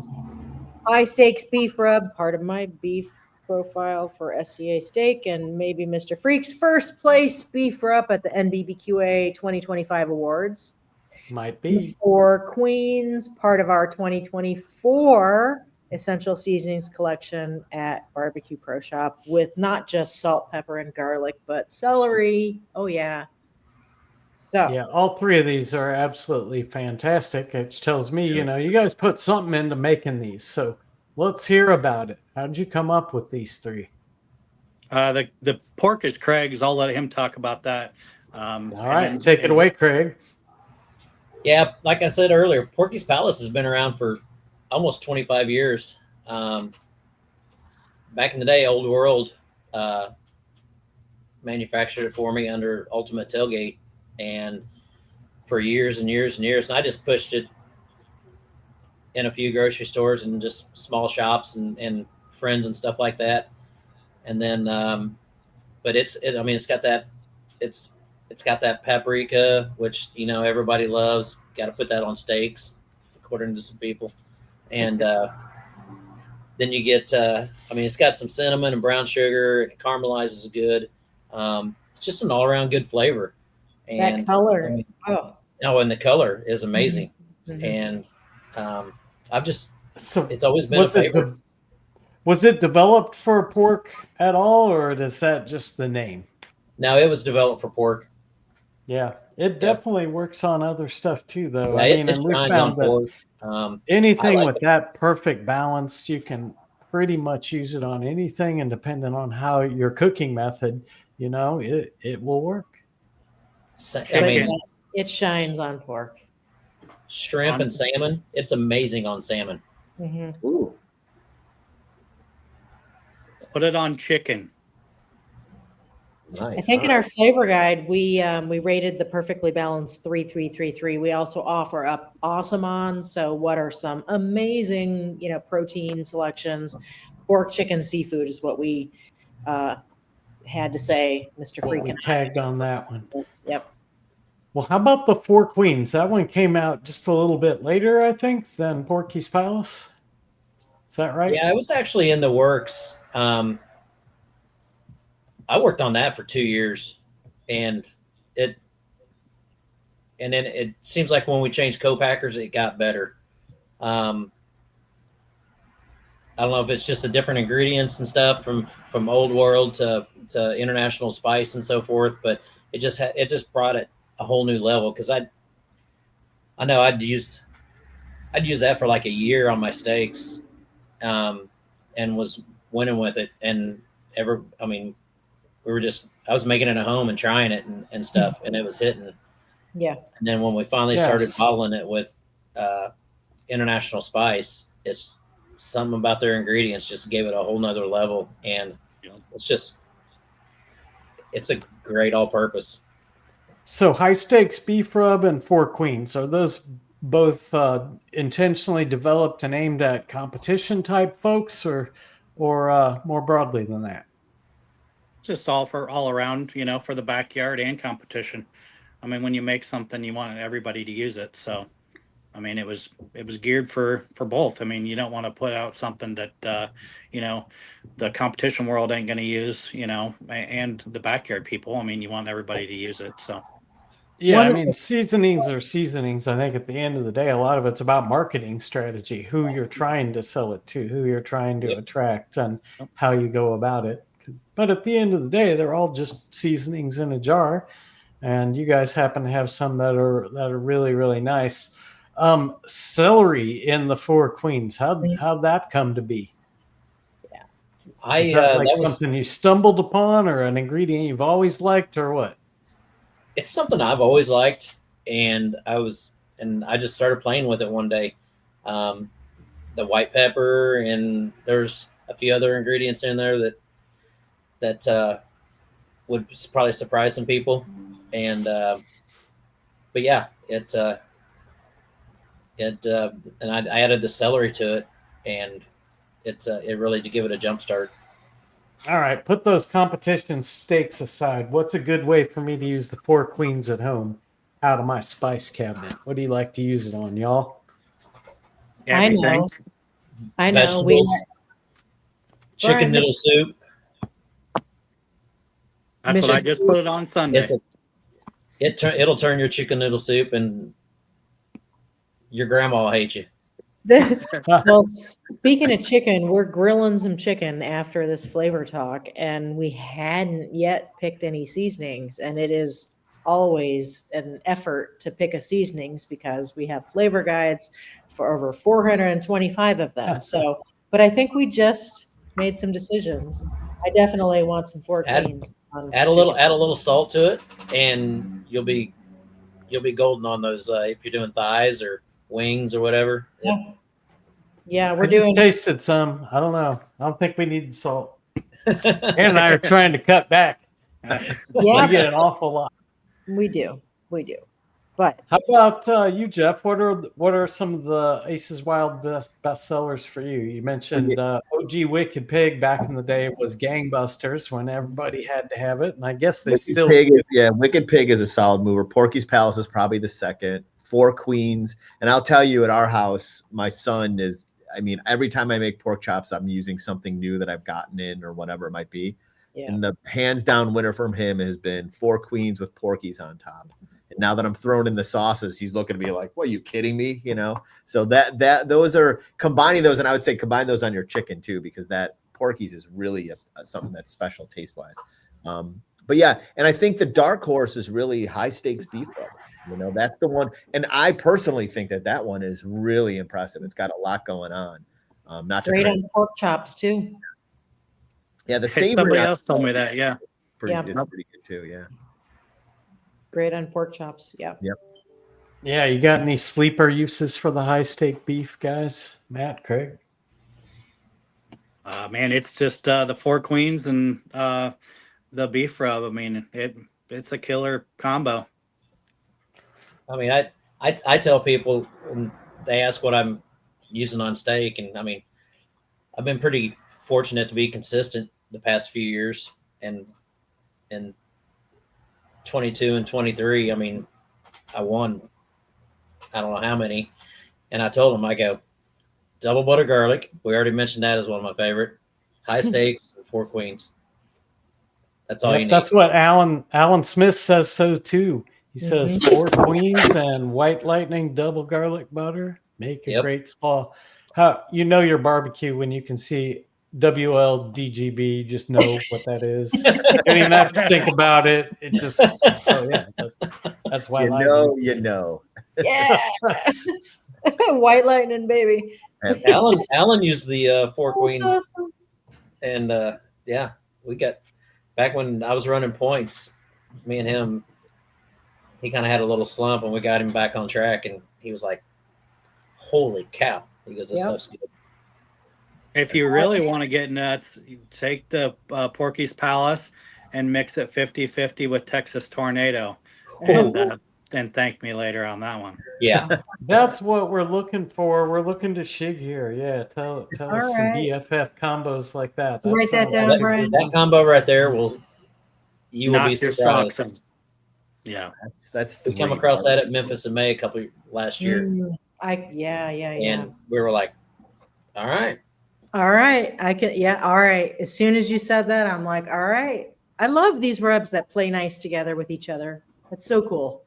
High stakes beef rub, part of my beef profile for SCA steak, and maybe Mr. Freak's first place beef rub at the NBBQA 2025 awards. Might be. For Queens, part of our 2024 essential seasonings collection at Barbecue Pro Shop, with not just salt, pepper, and garlic, but celery. Oh yeah. So Yeah, all three of these are absolutely fantastic. Which tells me, you guys put something into making these. So let's hear about it. How did you come up with these three? The pork is Craig's. I'll let him talk about that. All right, take it away, Craig. Yeah, like I said earlier, Porky's Palace has been around for almost 25 years. Back in the day, Old World manufactured it for me under Ultimate Tailgate, and for years and years and years, and I just pushed it in a few grocery stores and just small shops and friends and stuff like that. And then, but it's got that paprika, which everybody loves. Got to put that on steaks, according to some people. And then you get, it's got some cinnamon and brown sugar. It caramelizes good. It's just an all around good flavor. And that color. And the color is amazing. Mhm. And So it's always been a favorite. Was it developed for pork at all, or is that just the name? No, it was developed for pork. Yeah, it definitely works on other stuff too, though. Yeah, and it we shines found on that pork. anything like with that perfect balance, you can pretty much use it on anything, and depending on how your cooking method, it will work. It shines on pork. Shrimp and salmon, it's amazing on salmon. Mm-hmm. Ooh. Put it on chicken. Nice. I think in our flavor guide, we rated the perfectly balanced 3-3-3-3. We also offer up awesome on. So what are some amazing, protein selections? Pork, chicken, seafood is what we had to say, Mr. What Freak we and tagged on that one. Yep. Well, how about the Four Queens? That one came out just a little bit later, I think, than Porky's Palace. Is that right? Yeah, it was actually in the works. I worked on that for 2 years, and then it seems like when we changed co-packers, it got better. I don't know if it's just the different ingredients and stuff from Old World to International Spice and so forth, but it just brought it a whole new level. Because I know I'd use that for like a year on my steaks, and was winning with it. And I was making it at home and trying it and stuff, and it was hitting. Yeah. And then when we finally started bottling it with International Spice, it's something about their ingredients just gave it a whole nother level, and it's a great all-purpose. So High Stakes Beef Rub and Four Queens, are those both intentionally developed and aimed at competition type folks, or more broadly than that? Just all around, for the backyard and competition. I mean, when you make something, you want everybody to use it. So, I mean, it was geared for both. I mean, you don't want to put out something that, the competition world ain't going to use, and the backyard people. I mean, you want everybody to use it. So, yeah, I mean, seasonings are seasonings. I think at the end of the day, a lot of it's about marketing strategy, who you're trying to sell it to, who you're trying to attract, and how you go about it. But at the end of the day, they're all just seasonings in a jar, and you guys happen to have some that are really, really nice. Celery in the Four Queens, how'd that come to be? Is that like something you stumbled upon, or an ingredient you've always liked, or what? It's something I've always liked, and I just started playing with it one day. The white pepper, and there's a few other ingredients in there that would probably surprise some people. And but yeah, and I added the celery to it, and it really did give it a jump start. All right, put those competition steaks aside. What's a good way for me to use the Four Queens at home out of my spice cabinet? What do you like to use it on, y'all? everything. I know. Vegetables, chicken noodle soup. That's what I just put it on Sunday. It'll turn your chicken noodle soup, and your grandma will hate you. Well, speaking of chicken, we're grilling some chicken after this flavor talk, and we hadn't yet picked any seasonings, and it is always an effort to pick a seasonings because we have flavor guides for over 425 of them. So, but I think we just made some decisions. I definitely want some Four Queens. Add a little salt to it, and you'll be golden on those if you're doing thighs or wings or whatever. Yeah, I just tasted some. I don't know. I don't think we need salt. Aaron and I are trying to cut back. We get an awful lot. We do. But how about you, Jeff? What are some of the Aces Wild best sellers for you? You mentioned OG Wicked Pig back in the day was gangbusters when everybody had to have it, and I guess they still. Wicked Pig is a solid mover. Porky's Palace is probably the second. Four Queens, and I'll tell you, at our house, my son is. I mean, every time I make pork chops, I'm using something new that I've gotten in or whatever it might be. Yeah. And the hands down winner from him has been Four Queens with Porky's on top. And now that I'm throwing in the sauces, he's looking at me like, "What, are you kidding me?" So those are combining those, and I would say combine those on your chicken too, because that Porky's is really something that's special taste wise. But yeah, and I think the dark horse is really High Stakes Beef Rub. That's the one. And I personally think that one is really impressive. It's got a lot going on. Great on pork chops too. Yeah, the same. Somebody else told me that. Yeah. Pretty good too. Yeah. Great on pork chops. Yeah. Yep. Yeah. You got any sleeper uses for the high stake beef, guys? Matt, Craig? Man, it's just the Four Queens and the beef rub. I mean, it's a killer combo. I mean, I tell people when they ask what I'm using on steak, and I mean, I've been pretty fortunate to be consistent the past few years, and in 22 and 23. I mean, I won, I don't know how many. And I told him, I go, double butter garlic. We already mentioned that as one of my favorite. High stakes, 4 queens. That's all you need. That's what Alan Smith says so too. He says 4 queens and white lightning double garlic butter make a great slaw. How you know your barbecue when you can see WLDGB, just know what that is. You don't even have to think about it. It just that's white lightning. You know. Yeah. White lightning, baby. Alan used the 4 queens. Awesome. And we got back when I was running points, me and him, he kind of had a little slump and we got him back on track and he was like, holy cow. He goes, this stuff's good. If you really want to get nuts, you take the Porky's Palace and mix it 50-50 with Texas Tornado. And thank me later on that one. Yeah. That's what we're looking for. We're looking to Shig here. Yeah. Tell us some BFF combos like that. Write that down, Brian. That combo right there will be surprised. Yeah. That's we come across that at Memphis in May last year. And we were like, all right. All right. All right. As soon as you said that, I'm like, all right. I love these rubs that play nice together with each other. That's so cool.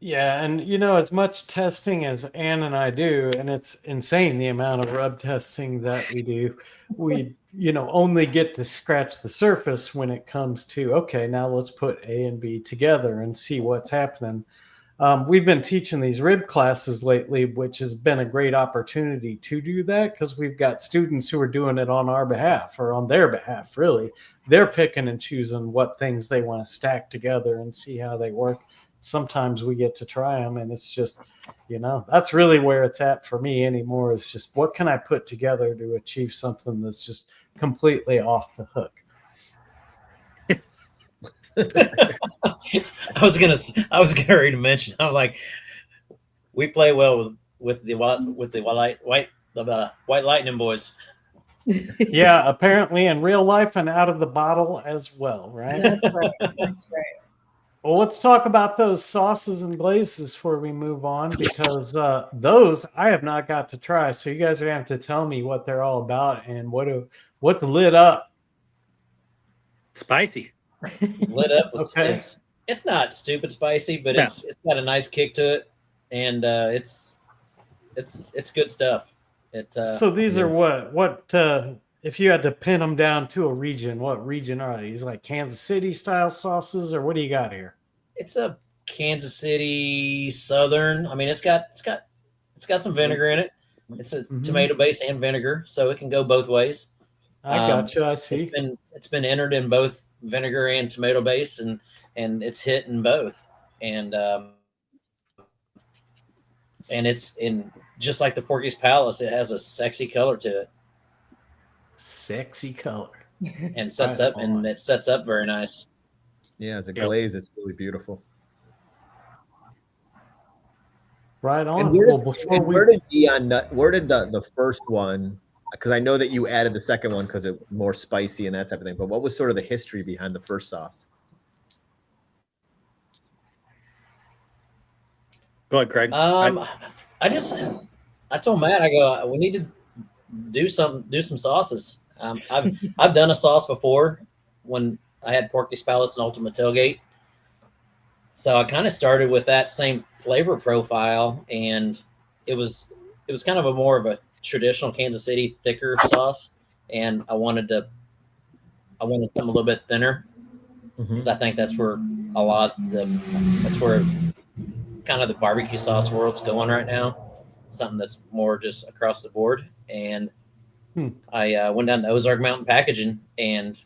Yeah, and as much testing as Ann and I do, and it's insane the amount of rub testing that we do, we only get to scratch the surface when it comes to, okay, now let's put A and B together and see what's happening. We've been teaching these rib classes lately, which has been a great opportunity to do that because we've got students who are doing it on our behalf or on their behalf, really. They're picking and choosing what things they want to stack together and see how they work. Sometimes we get to try them and it's just, that's really where it's at for me anymore. It's just, what can I put together to achieve something that's just completely off the hook? I was getting ready to mention, I'm like, we play well with the white lightning boys. Yeah, apparently in real life and out of the bottle as well, right? That's right. That's right. Well, let's talk about those sauces and glazes before we move on, because those I have not got to try. So you guys are going to have to tell me what they're all about and what's lit up. Spicy. Lit up. Okay. It's not stupid spicy, but it's got a nice kick to it, and it's good stuff. So these are what if you had to pin them down to a region, what region are these? Like Kansas City style sauces, or what do you got here? It's a Kansas City Southern. I mean, it's got some vinegar in it. It's a tomato base and vinegar, so it can go both ways. I got you. I see. It's been entered in both vinegar and tomato base, and it's hit in both. And it's in just like the Porky's Palace. It has a sexy color to it. Sexy color. And it sets up very nice. Yeah, it's a glaze. It's really beautiful. Right on. And where did the first one? Because I know that you added the second one because it's more spicy and that type of thing. But what was sort of the history behind the first sauce? Go ahead, Craig. I told Matt, I go, we need to do some sauces. I've done a sauce before when I had Porky's Palace and Ultimate Tailgate. So I kind of started with that same flavor profile, and it was kind of more of a traditional Kansas City thicker sauce, and I wanted something a little bit thinner because I think that's where that's where kind of the barbecue sauce world's going right now. Something that's more just across the board. And I went down to Ozark Mountain Packaging and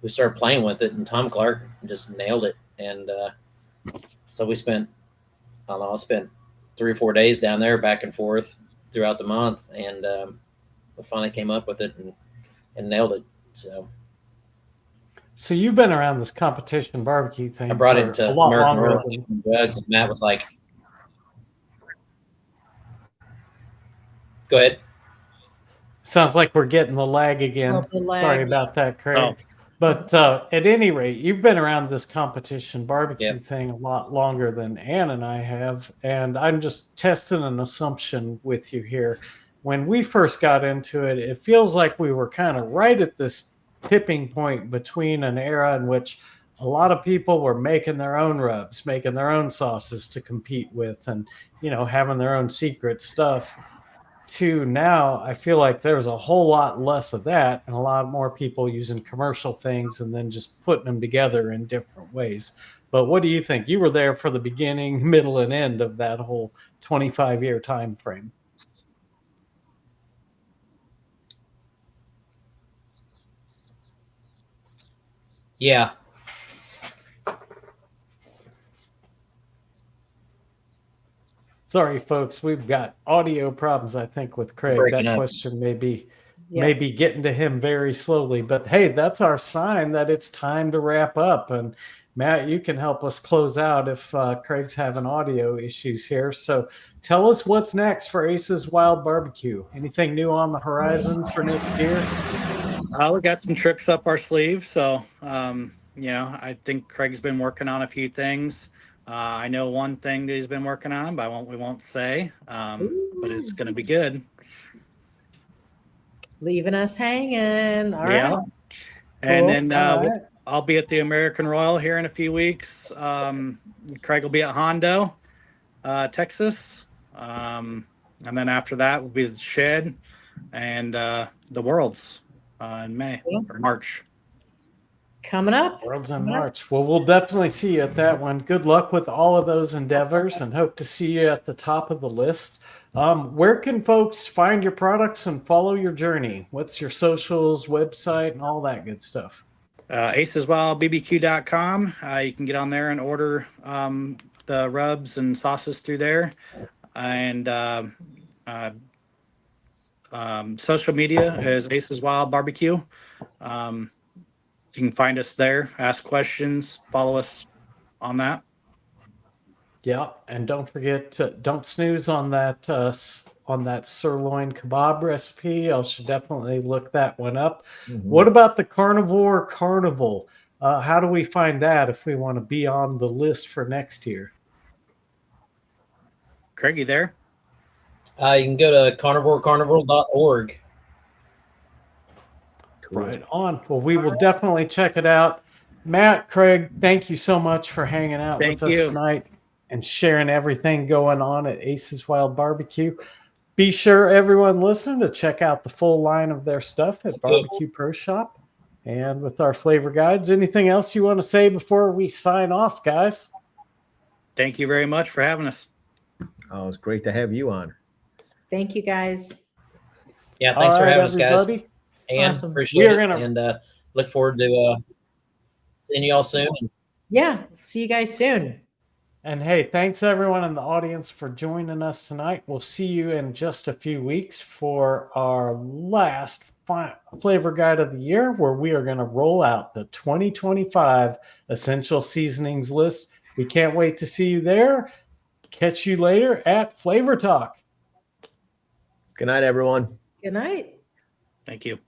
we started playing with it, and Tom Clark just nailed it. And so I spent 3 or 4 days down there back and forth throughout the month, and we finally came up with it and nailed it. So you've been around this competition barbecue thing. I brought it to a lot American longer Royal Drugs, and Matt was like, go ahead. Sounds like we're getting the lag again. Oh, the lag. Sorry about that, Craig. But at any rate, you've been around this competition barbecue Yep. thing a lot longer than Ann and I have. And I'm just testing an assumption with you here. When we first got into it, it feels like we were kind of right at this tipping point between an era in which a lot of people were making their own rubs, making their own sauces to compete with, and, you know, having their own secret stuff, to now I feel like there's a whole lot less of that and a lot more people using commercial things and then just putting them together in different ways. But what do you think? You were there for the beginning, middle, and end of that whole 25-year time frame. Yeah. Sorry, folks, we've got audio problems, I think, with Craig. Breaking That up. question may be Yeah. getting to him very slowly. But hey, that's our sign that it's time to wrap up. And Matt, you can help us close out if Craig's having audio issues here. So tell us what's next for Ace's Wild Barbecue. Anything new on the horizon for next year? We got some tricks up our sleeve. So, you know, I think Craig's been working on a few things. I know one thing that he's been working on, but we won't say. But it's going to be good. Leaving us hanging. All Yeah. right. And Cool. then All right. I'll be at the American Royal here in a few weeks. Craig will be at Hondo, Texas. And then after that will be the Shed and the Worlds in May or March. Coming up. Worlds in March. Well, we'll definitely see you at that one. Good luck with all of those endeavors and hope to see you at the top of the list. Where can folks find your products and follow your journey? What's your socials, website, and all that good stuff? aceswildbbq.com. You can get on there and order the rubs and sauces through there. And social media is Aces Wild Barbecue. You can find us there, ask questions, follow us on that. Yeah, and don't forget to, don't snooze on that sirloin kebab recipe. I should definitely look that one up. Mm-hmm. What about the Carnivore Carnival? How do we find that if we want to be on the list for next year? Craig, you there? You can go to carnivorecarnival.org. Cool. Right on. Well, we will definitely check it out. Matt, Craig, thank you so much for hanging out Thank with us you. tonight and sharing everything going on at Ace's Wild Barbecue. Be sure, everyone listening, to check out the full line of their stuff at Barbecue Pro Shop and with our flavor guides. Anything else you want to say before we sign off, guys? Thank you very much for having us. Oh, it's great to have you on. Thank you, guys. Yeah, thanks for having us, guys. everybody. And Awesome. appreciate We are it. gonna- And look forward to seeing you all soon. Yeah. See you guys soon. And hey, thanks everyone in the audience for joining us tonight. We'll see you in just a few weeks for our last flavor guide of the year, where we are going to roll out the 2025 essential seasonings list. We can't wait to see you there. Catch you later at Flavor Talk. Good night, everyone. Good night. Thank you.